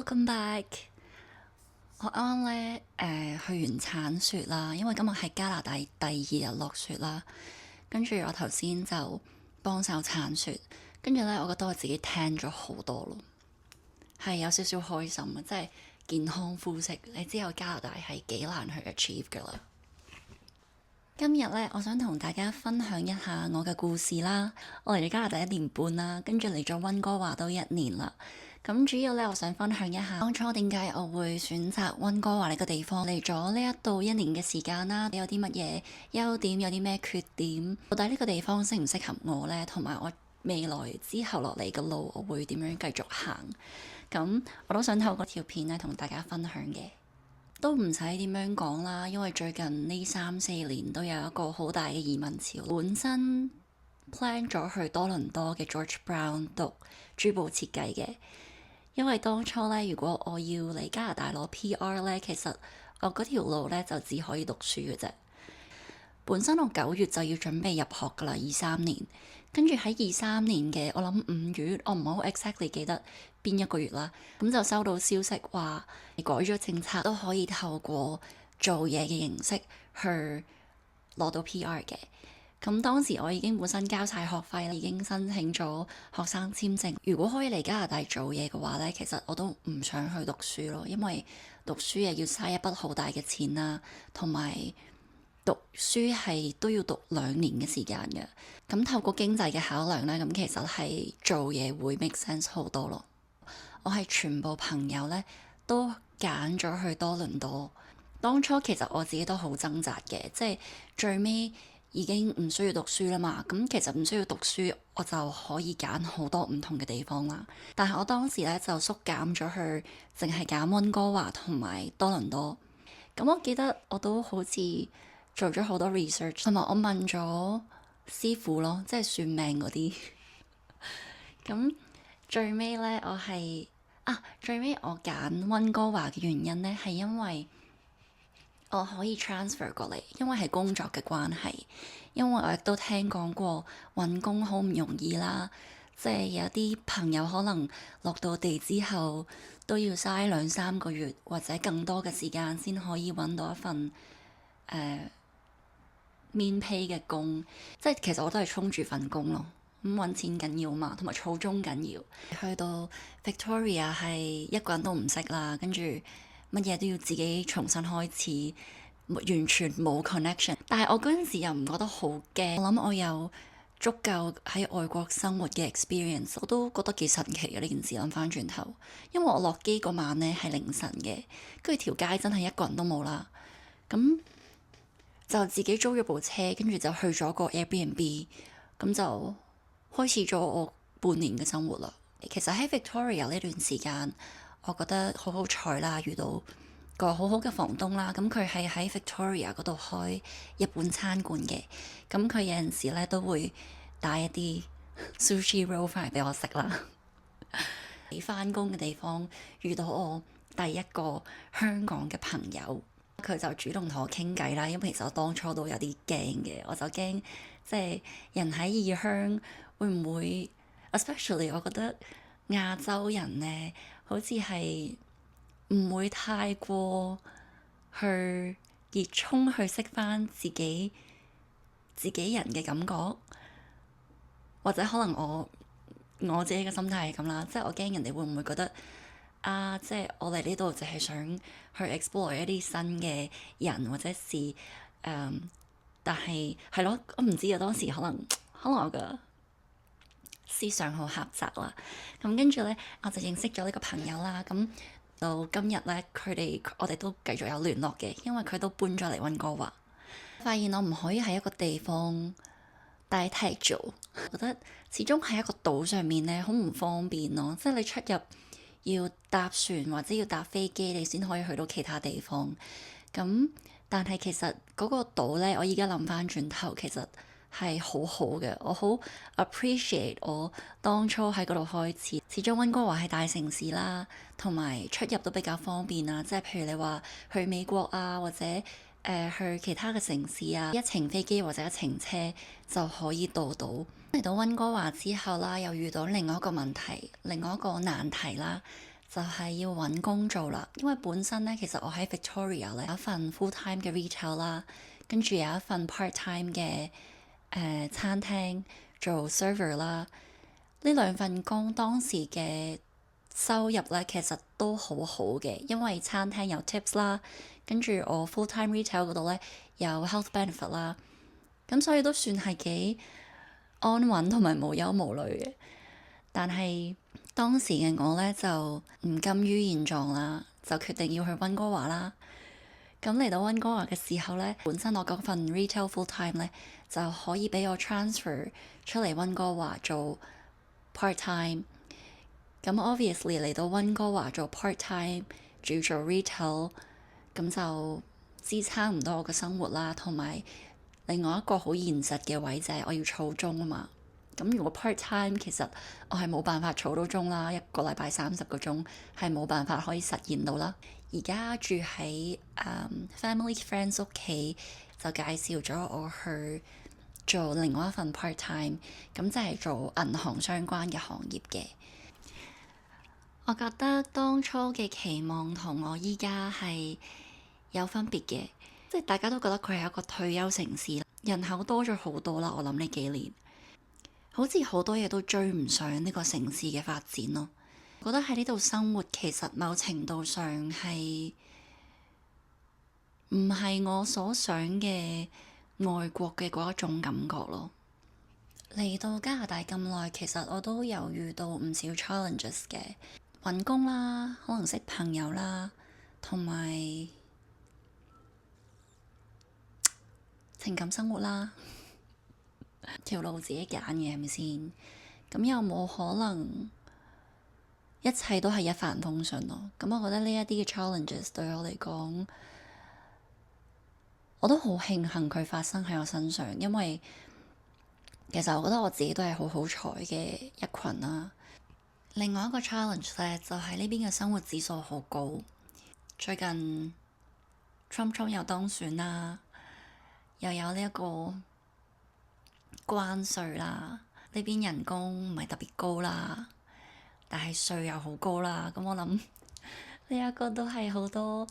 Welcome back。我啱啱咧去完鏟雪啦，因為今日係加拿大第二日落雪啦。跟住我頭先就幫手鏟雪，跟住咧我覺得我自己聽咗好多咯，係有少少開心啊！即係健康膚色，你知道加拿大係幾難去 achieve 噶啦。今日咧，我想同大家分享一下我嘅故事啦。我嚟咗加拿大1年半啦，跟住嚟咗溫哥華都1年啦。咁主要咧，我想分享一下當初點解我會選擇溫哥華呢個地方，嚟咗呢一度1年嘅時間啦，有啲乜嘢優點，有啲咩缺點，到底呢個地方適唔適合我呢？同埋我未來之後落嚟嘅路，我會點樣繼續行？咁我都想透過條片咧同大家分享嘅。都唔使點樣講啦，因為最近呢3-4年都有一個好大嘅移民潮。本身 plan 咗去多倫多嘅 George Brown 讀珠寶設計嘅，因為當初咧，如果我要嚟加拿大攞 PR 咧，其實我嗰條路咧就只可以讀書嘅啫。本身我9月就要準備入學噶啦，23年，跟住喺23年嘅我諗5月，我唔係好 exactly 記得邊一個月啦，咁就收到消息話改咗政策，都可以透過做嘢嘅形式去攞到 PR 嘅。咁當時我已經本身交晒學費啦，已經申請咗學生簽證。如果可以嚟加拿大做嘢嘅話呢，其實我都唔想去讀書咯，因為讀書又要嘥一筆好大嘅錢啦，同埋讀書係都要讀2年嘅時間嘅。咁透過經濟嘅考量呢，咁其實係做嘢會 make sense 好多咯。我係全部朋友呢都揀咗去多倫多。當初其實我自己都好掙扎嘅，即係最尾已經唔需要讀書啦嘛。咁其實唔需要讀書，我就可以揀好多唔同嘅地方啦。但係我當時呢就縮減咗去，淨係揀溫哥華同埋多倫多。咁我記得我都好似做咗好多 research，同埋我問咗師傅咯，即係算命嗰啲。咁最尾呢，最尾我揀溫哥華嘅原因呢，係因為我可以 transfer 過嚟，因為係工作嘅關係。因為我亦都聽講過揾工好唔容易啦，即係有啲朋友可能落到地之後都要嘥2-3個月或者更多嘅時間先可以揾到一份面 pay 嘅工。即係其實我都係衝住份工咯。咁揾錢緊要嘛，同埋儲鐘緊要。去到 Victoria 係一個人都唔識啦，跟住乜嘢都要自己重新開始，完全冇 connection。但係我嗰陣時又唔覺得好驚，我諗我有足夠喺外國生活嘅 experience，我都覺得幾神奇嘅呢件事。諗翻轉頭，因為我落機嗰晚呢係凌晨嘅，跟住條街真係一個人都冇啦。咁就自己租咗部車，跟住就去咗個 Airbnb，咁就開始咗我半年嘅生活啦。其實喺 Victoria 呢段時間，我覺得好好彩啦，遇到個好好嘅房東啦。咁佢係喺 Victoria 嗰度開日本餐館嘅，咁佢有陣時咧都會帶一啲 sushi roll 翻嚟俾我食啦。喺返工嘅地方遇到我第一個香港嘅朋友，佢就主動同我傾偈啦。因為其實我當初都有啲驚嘅，我就驚即係人喺異鄉會唔會 especially 我覺得亞洲人呢，好似係唔會太過去熱衷去識返自己人嘅感覺，或者可能我自己嘅心態係咁啦，即係我驚人哋會唔會覺得即係我嚟呢度就係想去 explore 一啲新嘅人或者事，但係係咯，我唔知啊。當時可能我嘅思想好狹窄啦。咁跟住呢，我就認識咗呢個朋友啦。咁到今日呢，我哋都繼續有聯絡嘅，因為佢都搬咗嚟溫哥華。發現我唔可以喺一個地方待太久，覺得始終喺一個島上面呢，好唔方便咯。即係你出入要搭船或者要搭飛機，你先可以去到其他地方。咁但係其實嗰個島呢，我而家諗翻轉頭，其實係好好嘅。我好 appreciate 我當初喺嗰度開始。始終溫哥華係大城市啦，同埋出入都比較方便啊。即係譬如你話去美國啊，或者去其他嘅城市啊，一程飛機或者一程車就可以到到。嚟到溫哥華之後啦，又遇到另外一個問題，另外一個難題啦，就係要揾工做啦。因為本身咧，其實我喺 Victoria 咧有一份 full time 嘅 retail 啦，跟住有一份 part time 嘅餐廳做 server 啦。呢兩份工當時嘅收入咧，其實都好好嘅，因為餐廳有 tips 啦，跟住我 full time retail 嗰度咧有 health benefit 啦，咁所以都算係幾安穩同埋無憂無慮嘅。但係當時嘅我咧就唔甘於現狀啦，就決定要去溫哥華啦。咁嚟到溫哥華嘅時候咧，本身我嗰份 retail full time 咧就可以俾我 transfer 出嚟溫哥華做 part time。咁 obviously 嚟到溫哥華做 part time，仲要做 retail，咁就支撐唔到我嘅生活啦。同埋另外一個好現實嘅位就係我要儲鐘啊嘛。咁如果 part time 其實我係冇辦法儲到鐘啦，一個禮拜30個鐘係冇辦法可以實現到啦。而家住喺family friends 屋企，就介紹咗我去做另外一份 part time，咁即係做銀行相關嘅行業嘅。我覺得當初嘅期望同我依家係有分別嘅，即係大家都覺得佢係一個退休城市，人口多咗好多啦。我諗呢幾年好似好多嘢都追唔上呢個城市嘅發展咯。覺得喺呢度生活其實某程度上係唔係我所想嘅外國嘅嗰一種感覺咯。嚟到加拿大咁耐，其實我都有遇到唔少 challenges 嘅，揾工啦，可能識朋友啦，同埋情感生活啦，條路自己揀嘅係咪先？咁又冇可能一切都係一帆風順咯。咁我覺得呢一啲嘅 challenges 對我嚟講，我都好慶幸佢發生喺我身上，因為其實我覺得我自己都係好好彩嘅一群啦。另外一個 challenge 咧，就係呢邊嘅生活指數好高。最近 Trump 又當選啦，又有呢一個關稅啦，呢邊人工唔係特別高啦，但係稅又好高啦。咁我諗呢一個都係好多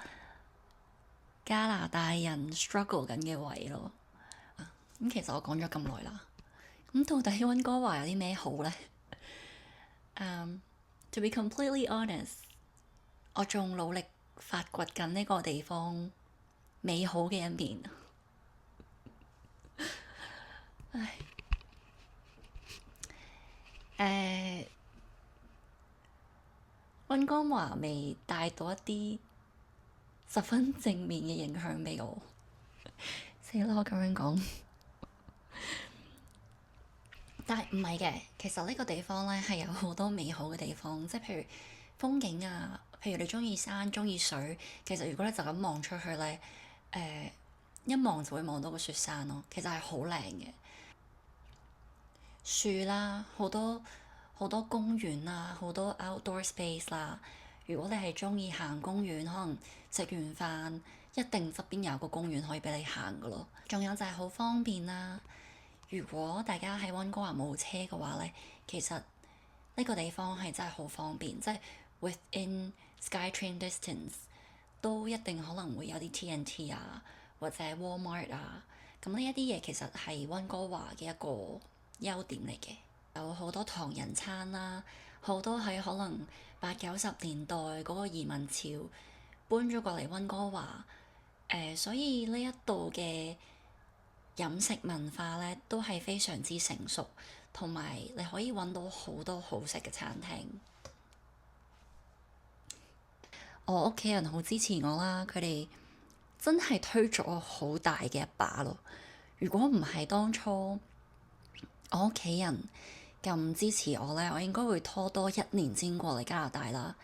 加拿大人 struggle 緊嘅位咯。咁其實我講咗咁耐啦，咁到底溫哥華有啲咩好呢？To be completely honest， 我仲努力發掘緊呢個地方美好嘅一面。溫哥華未帶到一啲十分正面嘅影響俾我。死啦！我咁樣講，但係唔係嘅。其實呢個地方咧係有好多美好嘅地方，即係譬如風景啊，譬如你中意山、中意水，其實如果你就咁望出去咧，一望就會望到個雪山咯。其實係好靚嘅樹啦，好多好多公園啊，好多 outdoor space 啦。如果你係中意行公園，可能食完飯一定側邊有個公園可以俾你行噶咯。仲有就係好方便啦。如果大家喺溫哥華冇車嘅話咧，其實呢個地方係真係好方便，即係 within SkyTrain distance 都一定可能會有啲 TNT 啊，或者 Walmart 啊。咁呢一啲嘢其實係溫哥華嘅一個優點嚟嘅，有好多唐人餐啦，好多喺可能80、90年代嗰個移民潮搬咗過嚟溫哥華，所以呢一度嘅飲食文化咧都係非常之成熟，同埋你可以揾到好多好食嘅餐廳。我屋企人好支持我啦，佢哋真係推咗我好大嘅一把咯。如果唔係當初我屋企人咁支持我咧，我應該會拖多1年先過嚟加拿大啦。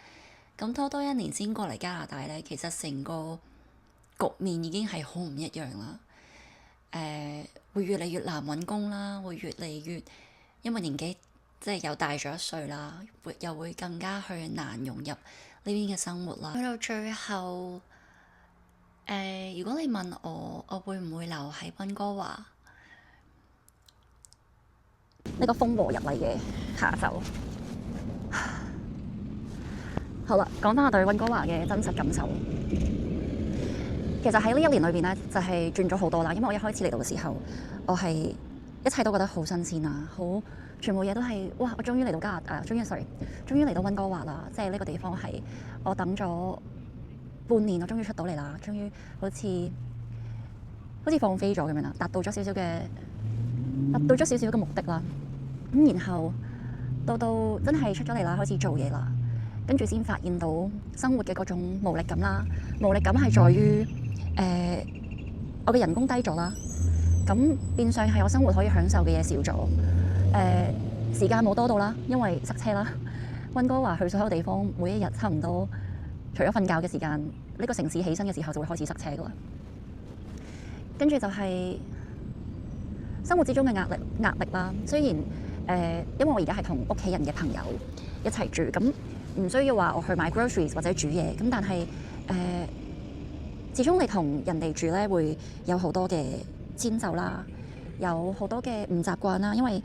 咁拖多1年先過嚟加拿大咧，其實成個局面已經係好唔一樣啦。會越嚟越難揾工啦，會越嚟越因為年紀即係又大咗1歲啦，又會更加去難融入呢邊嘅生活啦。去到最後，如果你問我會唔會留喺溫哥華？呢個風和日麗嘅下晝，好啦，講翻我對溫哥華嘅真實感受。其實喺呢一年裏邊咧，就係轉咗好多啦。因為我一開始嚟到嘅時候，我係一切都覺得好新鮮啊，全部嘢都係哇！我終於嚟到終於嚟到溫哥華啦！即係呢個地方係我等咗半年，我終於出到嚟啦，終於好似放飛咗咁樣啦，達到咗少少嘅目的啦。咁然後到真係出咗嚟啦，開始做嘢啦，跟住先發現到生活嘅嗰種無力感啦。無力感係在於我嘅人工低咗啦，咁變相係我生活可以享受嘅嘢少咗。時間冇多到啦，因為塞車啦。溫哥華去所有地方，每一日差唔多，除咗瞓覺嘅時間，呢個城市起身嘅時候就會開始塞車噶啦。跟住就係生活之中嘅壓力啦。雖然因為我而家係同屋企人嘅朋友一齊住，咁唔需要話我去買 groceries 或者煮嘢，咁但係始終你同人哋住咧，會有好多嘅遷就啦，有好多嘅唔習慣啦。因為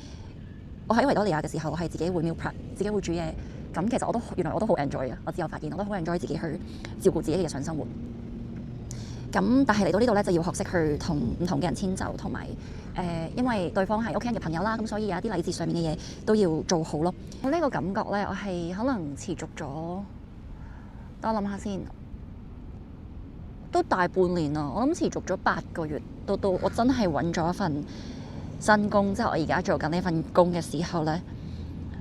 我喺維多利亞嘅時候，我係自己會 meal prep， 自己會煮嘢。咁其實原來我都好 enjoy 嘅。我之後發現我都好 enjoy 自己去照顧自己嘅日常生活。咁但係嚟到呢度咧，就要學識去同唔同嘅人遷就，同埋因為對方係屋企人嘅朋友啦，咁所以有一啲禮節上面嘅嘢都要做好咯。我呢個感覺咧，我係可能持續咗，等我諗下先。都大半年啦，我諗持續咗8個月，到我真係揾咗一份新工，即係我而家做緊呢份工嘅時候呢，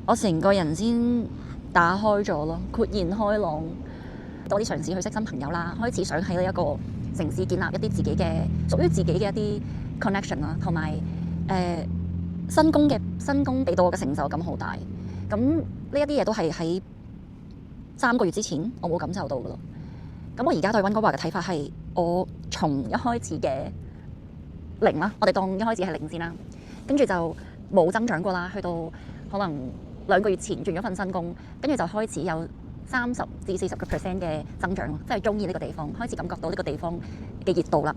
我成個人先打開咗咯，豁然開朗，多啲嘗試去識新朋友啦，開始想喺呢一個城市建立一啲自己嘅屬於自己嘅一啲 connection 啦，同埋新工俾到我嘅成就感好大。咁呢一啲嘢都係喺3個月之前我冇感受到噶咯。咁我而家對溫哥華嘅睇法係，我從一開始嘅0啦，我哋當一開始係0先啦，跟住就冇增長過啦，去到可能2個月前轉咗份新工，跟住就開始有30至40% 嘅增長，即係中意呢個地方，開始感覺到呢個地方嘅熱度啦。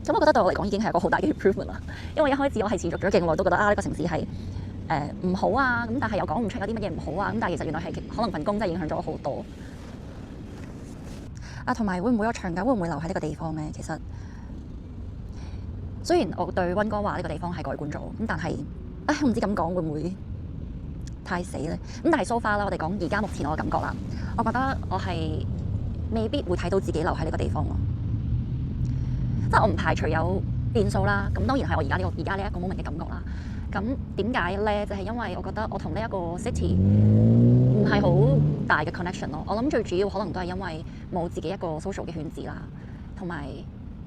咁我覺得對我嚟講已經係一個好大嘅 improvement 啦，因為一開始我係持續咗勁耐都覺得呢個城市係唔好啊，咁但係又講唔出有啲乜嘢唔好啊，咁但係其實原來係可能份工真係影響咗我好多。同埋會唔會我長久會唔會留喺呢個地方呢？其實雖然我對溫哥華呢個地方係改觀咗，咁但係唔知咁講會唔會太死呢？咁但係 so far 啦，我哋講而家目前我嘅感覺啦，我覺得我係未必會睇到自己留喺呢個地方咯。即係我唔排除有變數啦。咁當然係我而家呢一個 moment 嘅感覺啦。咁點解呢？就係因為我覺得我同呢一個 city唔係好大嘅 connection 咯。我諗最主要可能都係因為冇自己一個 social 嘅圈子啦，同埋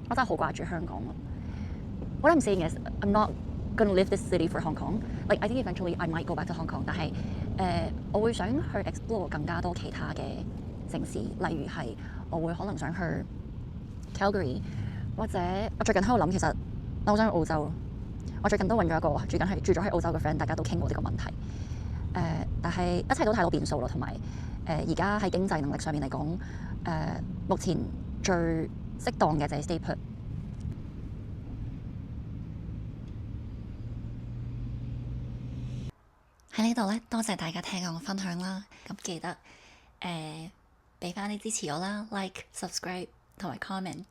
我真係好掛住香港咯。What I'm saying is I'm not gonna leave this city for Hong Kong. Like I think eventually I might go back to Hong Kong. 但係我會想去 explore 更加多其他嘅城市，例如係我會可能想去 Calgary， 或者我最近喺度諗，其實我好想去澳洲。我最近都揾咗一個住咗喺澳洲嘅 friend， 大家都傾過呢個問題。但係一切都太多變數咯，同埋而家喺經濟能力上面嚟講，目前最適當嘅就係 stay put。喺呢度咧，多謝大家聽我分享啦。咁記得俾翻啲支持我啦，like、subscribe 同埋 comment。